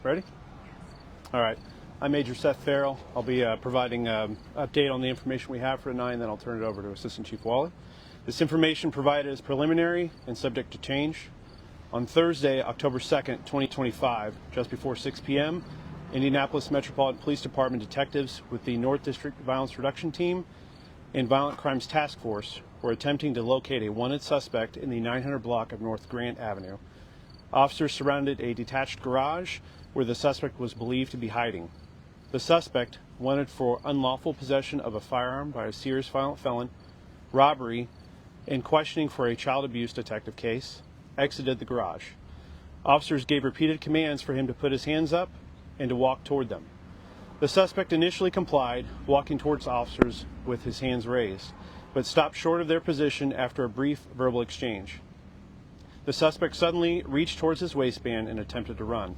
Ready? All right. I'm Major Seth Farrell. I'll be providing an update on the information we have for tonight, and then I'll turn it over to Assistant Chief Wally. This information provided is preliminary and subject to change. On Thursday, October 2nd, 2025, just before 6 p.m., Indianapolis Metropolitan Police Department detectives with the North District Violence Reduction Team and Violent Crimes Task Force were attempting to locate a wanted suspect in the 900 block of North Grant Avenue. Officers surrounded a detached garage where the suspect was believed to be hiding. The suspect, wanted for unlawful possession of a firearm by a serious violent felon, robbery, and questioning for a child abuse detective case, exited the garage. Officers gave repeated commands for him to put his hands up and to walk toward them. The suspect initially complied, walking towards officers with his hands raised, but stopped short of their position after a brief verbal exchange. The suspect suddenly reached towards his waistband and attempted to run.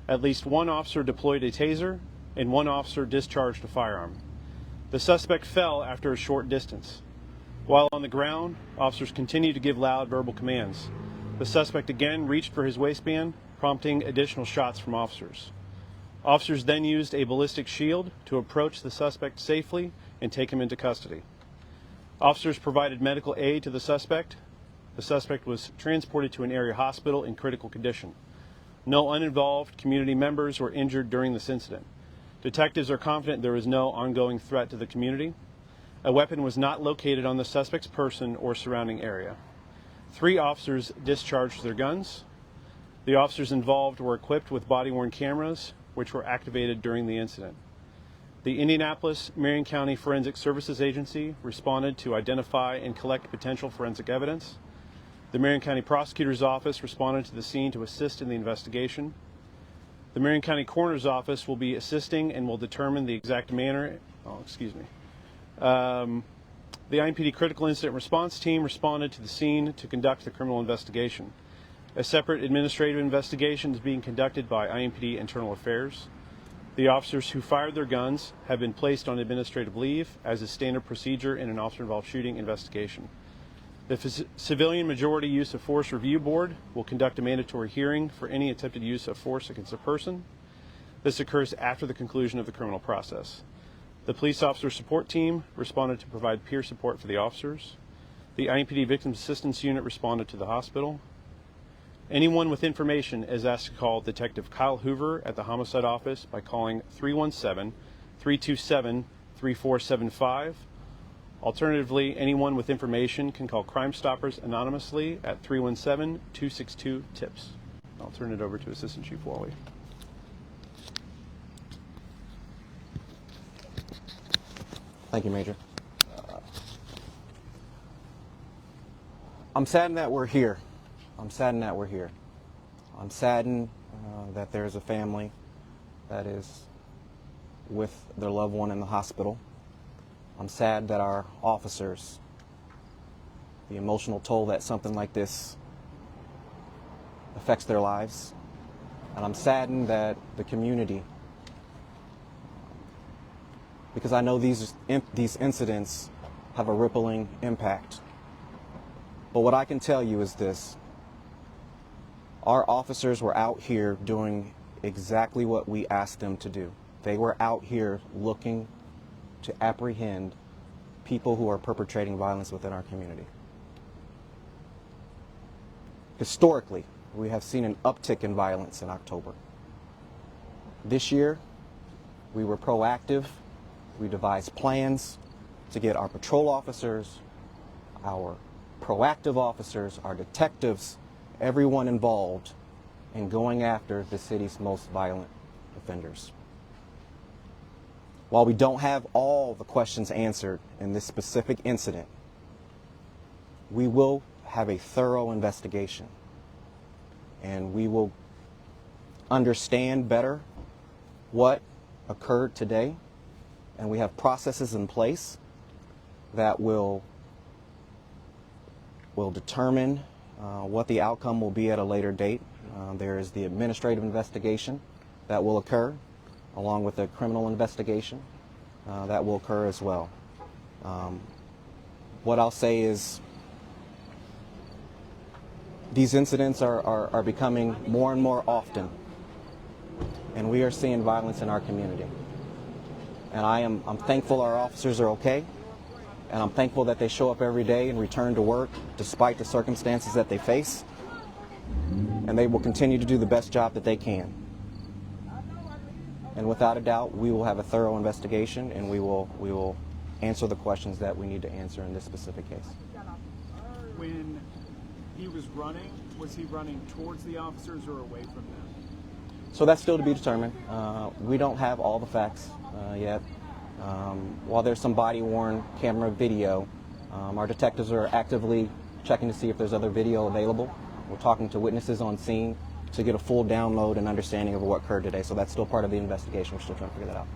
At least one officer deployed a taser, and one officer discharged a firearm. The suspect fell after a short distance. While on the ground, officers continued to give loud verbal commands. The suspect again reached for his waistband, prompting additional shots from officers. Officers then used a ballistic shield to approach the suspect safely and take him into custody. Officers provided medical aid to the suspect. The suspect was transported to an area hospital in critical condition. No uninvolved community members were injured during this incident. Detectives are confident there is no ongoing threat to the community. A weapon was not located on the suspect's person or surrounding area. 3 officers discharged their guns. The officers involved were equipped with body-worn cameras, which were activated during the incident. The Indianapolis-Marion County Forensic Services Agency responded to identify and collect potential forensic evidence. The Marion County Prosecutor's Office responded to the scene to assist in the investigation. The Marion County Coroner's Office will be assisting and will determine the exact manner. The IMPD Critical Incident Response Team responded to the scene to conduct the criminal investigation. A separate administrative investigation is being conducted by IMPD Internal Affairs. The officers who fired their guns have been placed on administrative leave, as is standard procedure in an officer-involved shooting investigation. The Civilian Majority Use of Force Review Board will conduct a mandatory hearing for any attempted use of force against a person. This occurs after the conclusion of the criminal process. The Police Officer Support Team responded to provide peer support for the officers. The IMPD Victim Assistance Unit responded to the hospital. Anyone with information is asked to call Detective Kyle Hoover at the Homicide Office by calling 317-327-3475. Alternatively, anyone with information can call Crime Stoppers anonymously at 317-262-TIPS. I'll turn it over to Assistant Chief Wally. Thank you, Major. I'm saddened that we're here. I'm saddened that there's a family that is with their loved one in the hospital. I'm sad that our officers, the emotional toll that something like this affects their lives. And I'm saddened that the community, because I know these incidents have a rippling impact. But what I can tell you is this: our officers were out here doing exactly what we asked them to do. They were out here looking to apprehend people who are perpetrating violence within our community. Historically, we have seen an uptick in violence in October. This year, we were proactive. We devised plans to get our patrol officers, our proactive officers, our detectives, everyone involved in going after the city's most violent offenders. While we don't have all the questions answered in this specific incident, we will have a thorough investigation, and we will understand better what occurred today, and we have processes in place that will determine what the outcome will be at a later date. There is the administrative investigation that will occur, along with a criminal investigation that will occur as well. What I'll say is These incidents are becoming more and more often, and we are seeing violence in our community. And I'm thankful our officers are okay, and I'm thankful that they show up every day and return to work despite the circumstances that they face, and they will continue to do the best job that they can. And without a doubt, we will have a thorough investigation, and we will answer the questions that we need to answer in this specific case. When he was running, was he running towards the officers or away from them? So that's still to be determined. We don't have all the facts yet. While there's some body-worn camera video, our detectives are actively checking to see if there's other video available. We're talking to witnesses on scene to get a full download and understanding of what occurred today. So that's still part of the investigation. We're still trying to figure that out.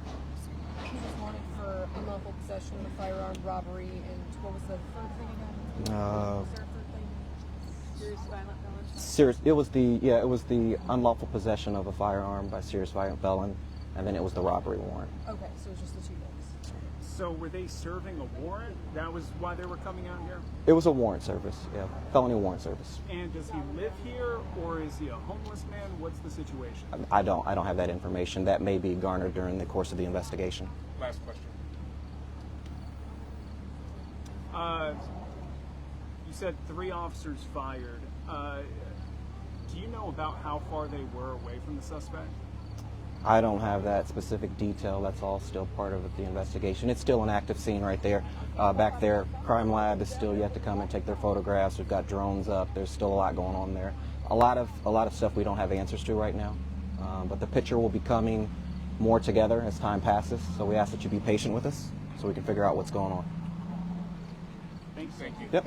He was wanted for unlawful possession of a firearm, robbery, and what was the third thing again? Was there a third thing? Serious violent felon? It was the unlawful possession of a firearm by serious violent felon, and then it was the robbery warrant. Okay, so it was just the 2 things. So were they serving a warrant? That was why they were coming out here? It was a warrant service, yeah, felony warrant service. And does he live here, or is he a homeless man? What's the situation? I don't have that information. That may be garnered during the course of the investigation. Last question. You said 3 officers fired. Do you know about how far they were away from the suspect? I don't have that specific detail. That's all still part of the investigation. It's still an active scene right there. Back there, crime lab is still yet to come and take their photographs. We've got drones up. There's still a lot going on there. A lot of stuff we don't have answers to right now. But the picture will be coming more together as time passes. So we ask that you be patient with us so we can figure out what's going on. Thank you. Yep.